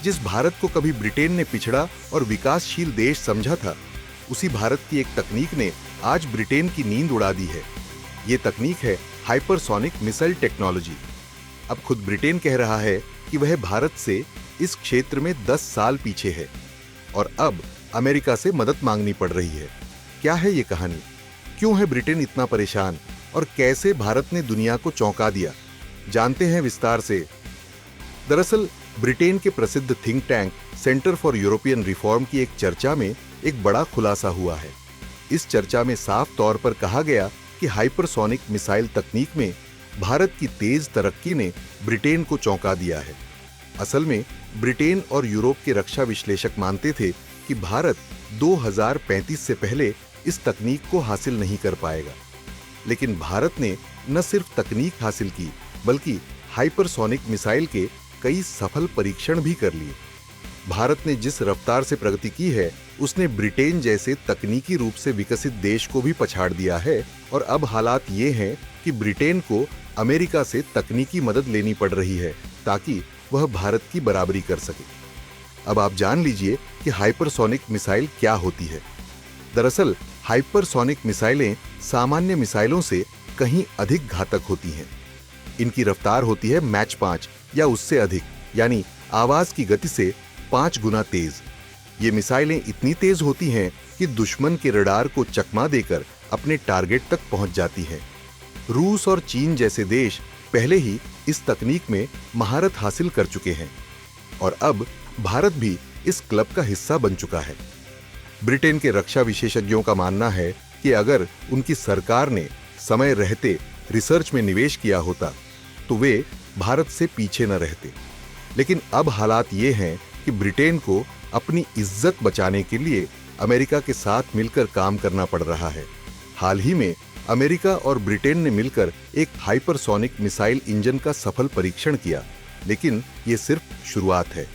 जिस भारत को कभी ब्रिटेन ने पिछड़ा और विकासशील देश समझा था, उसी भारत की एक तकनीक ने आज ब्रिटेन की नींद उड़ा दी है। ये तकनीक है हाइपरसोनिक मिसाइल टेक्नोलॉजी। अब खुद ब्रिटेन कह रहा है कि वह भारत से इस क्षेत्र में 10 साल पीछे है और अब अमेरिका से मदद मांगनी पड़ रही है। क्या है ये कहानी? क्यों है ब्रिटेन इतना परेशान और कैसे भारत ने दुनिया को चौंका दिया? जानते हैं विस्तार से। दरअसल ब्रिटेन के प्रसिद्ध think tank centre for European reform की एक चर्चा में एक बड़ा खुलासा हुआ है। इस चर्चा में साफ तौर पर कहा गया कि हाइपरसोनिक मिसाइल तकनीक में भारत की तेज तरक्की ने ब्रिटेन को चौंका दिया है। असल में ब्रिटेन और यूरोप के रक्षा विश्लेषक मानते थे कि भारत 2035 से पहले इस तकनीक को हासिल नहीं कर पाएगा। लेकिन भारत ने न सिर्फ तकनीक हासिल की, बल्कि हाइपरसोनिक मिसाइल के कई सफल परीक्षण भी कर लिए। भारत ने जिस रफ्तार से प्रगति की है, उसने ब्रिटेन जैसे तकनीकी रूप से विकसित देश को भी पछाड़ दिया है और अब हालात ये हैं कि ब्रिटेन को अमेरिका से तकनीकी मदद लेनी पड़ रही है ताकि वह भारत की बराबरी कर सके। अब आप जान लीजिए कि हाइपरसोनिक मिसाइल क्या होती है। दरअसल हाइपरसोनिक मिसाइलें सामान्य मिसाइलों से कहीं अधिक घातक होती हैं। इनकी रफ्तार होती है मैच 5 या उससे अधिक, यानी आवाज की गति से 5 गुना तेज। ये मिसाइलें इतनी तेज होती हैं कि दुश्मन के रडार को चकमा देकर अपने टारगेट तक पहुंच जाती हैं। रूस और चीन जैसे देश पहले ही इस तकनीक में महारत हासिल कर चुके हैं और अब भारत भी इस क्लब का हिस्सा बन चुका है। ब्रिटेन के रक्षा विशेषज्ञों का मानना है कि अगर उनकी सरकार ने समय रहते रिसर्च में निवेश किया होता तो वे भारत से पीछे न रहते। लेकिन अब हालात ये हैं कि ब्रिटेन को अपनी इज्जत बचाने के लिए अमेरिका के साथ मिलकर काम करना पड़ रहा है। हाल ही में अमेरिका और ब्रिटेन ने मिलकर एक हाइपरसोनिक मिसाइल इंजन का सफल परीक्षण किया, लेकिन ये सिर्फ शुरुआत है।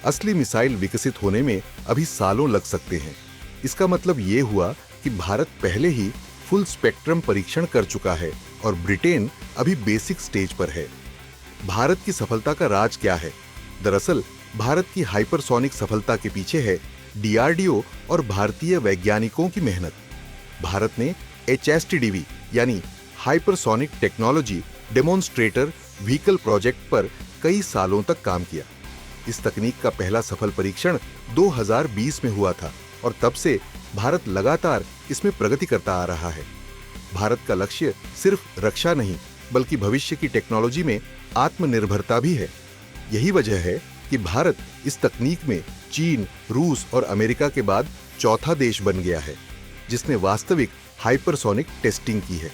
असली मिसाइल विकसित होने में अभी सालों लग सकते हैं। इसका मतलब ये हुआ कि भारत पहले ही फुल स्पेक्ट्रम परीक्षण कर चुका है और ब्रिटेन अभी बेसिक स्टेज पर है। भारत की सफलता का राज क्या है? दरअसल भारत की हाइपरसोनिक सफलता के पीछे है डीआरडीओ और भारतीय वैज्ञानिकों की मेहनत। भारत ने HSTDV यानी hypersonic technology demonstrator vehicle project पर कई सालों तक काम किया। इस तकनीक का पहला सफल परीक्षण 2020 में हुआ था और तब से भारत लगातार इसमें प्रगति करता आ रहा है। भारत का लक्ष्य सिर्फ रक्षा नहीं, बल्कि भविष्य की टेक्नोलॉजी में आत्मनिर्भरता भी है। यही वजह है कि भारत इस तकनीक में चीन, रूस और अमेरिका के बाद चौथा देश बन गया है जिसने वास्तविक हाइपरसोनिक टेस्टिंग की है।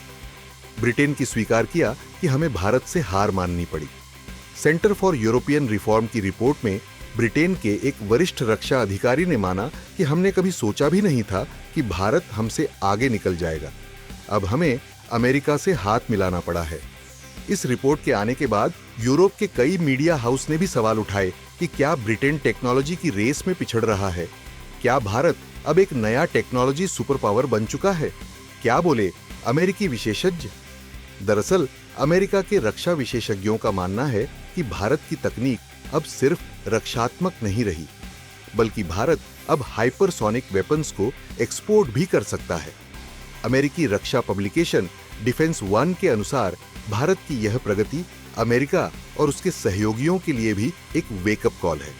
ब्रिटेन की स्वीकार किया कि हमें भारत से हार माननी पड़ी। सेंटर फॉर यूरोपियन रिफॉर्म की रिपोर्ट में ब्रिटेन के एक वरिष्ठ रक्षा अधिकारी ने माना कि हमने कभी सोचा भी नहीं था कि भारत हमसे आगे निकल जाएगा। अब हमें अमेरिका से हाथ मिलाना पड़ा है। इस रिपोर्ट के आने के बाद यूरोप के कई मीडिया हाउस ने भी सवाल उठाए कि क्या ब्रिटेन टेक्नोलॉजी की रेस में पिछड़ रहा है? क्या भारत अब एक नया टेक्नोलॉजी सुपर पावर बन चुका है? क्या बोले अमेरिकी विशेषज्ञ? दरअसल अमेरिका के रक्षा विशेषज्ञों का मानना है कि भारत की तकनीक अब सिर्फ रक्षात्मक नहीं रही, बल्कि भारत अब हाइपरसोनिक वेपन्स को एक्सपोर्ट भी कर सकता है। अमेरिकी रक्षा पब्लिकेशन डिफेंस वन के अनुसार भारत की यह प्रगति अमेरिका और उसके सहयोगियों के लिए भी एक वेकअप कॉल है।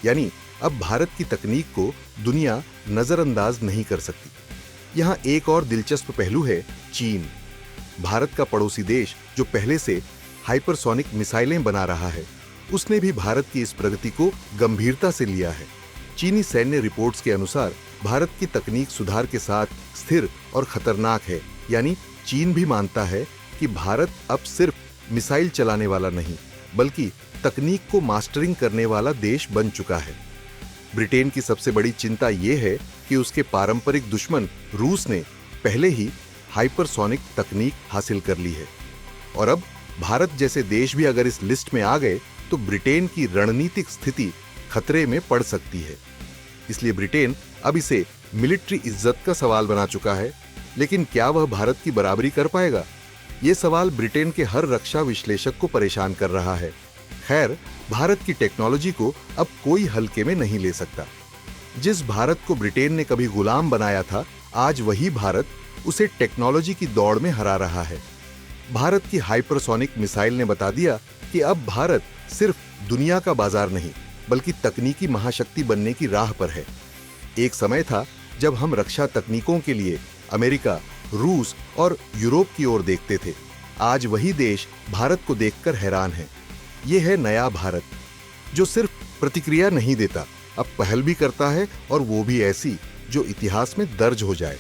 यानी अब भारत की तकनीक को दुनिया नजरअंदाज नहीं कर सकती। यहाँ एक और दिलचस्प पहलू है चीन। भारत का पड़ोसी देश जो पहले से हाइपरसोनिक मिसाइलें बना रहा है, उसने भी भारत की इस प्रगति को गंभीरता से लिया है। चीनी सैन्य रिपोर्ट्स के अनुसार भारत की तकनीक सुधार के साथ स्थिर और खतरनाक है। यानी चीन भी मानता है कि भारत अब सिर्फ मिसाइल चलाने वाला नहीं, बल्कि तकनीक को मास्टरिंग करने वाला देश बन चुका है। ब्रिटेन की सबसे बड़ी चिंता यह है कि उसके पारंपरिक दुश्मन रूस ने पहले ही हाइपरसोनिक तकनीक हासिल कर ली है और अब भारत जैसे देश भी अगर इस लिस्ट में आ गए तो ब्रिटेन की रणनीतिक स्थिति खतरे में पड़ सकती है। इसलिए ब्रिटेन अब इसे मिलिट्री इज्जत का सवाल बना चुका है। लेकिन क्या वह भारत की बराबरी कर पाएगा? ये सवाल ब्रिटेन के हर रक्षा विश्लेषक को परेशान कर रहा है। खैर, भारत की टेक्नोलॉजी को अब कोई हल्के में नहीं ले सकता। जिस भारत को ब्रिटेन ने कभी गुलाम बनाया था, आज वही भारत उसे टेक्नोलॉजी की दौड़ में हरा रहा है। भारत की हाइपरसोनिक मिसाइल ने बता दिया कि अब भारत सिर्फ दुनिया का बाजार नहीं, बल्कि तकनीकी महाशक्ति बनने की राह पर है। एक समय था जब हम रक्षा तकनीकों के लिए अमेरिका, रूस और यूरोप की ओर देखते थे। आज वही देश भारत को देखकर हैरान है। ये है नया भारत, जो सिर्फ प्रतिक्रिया नहीं देता, अब पहल भी करता है, और वो भी ऐसी जो इतिहास में दर्ज हो जाए।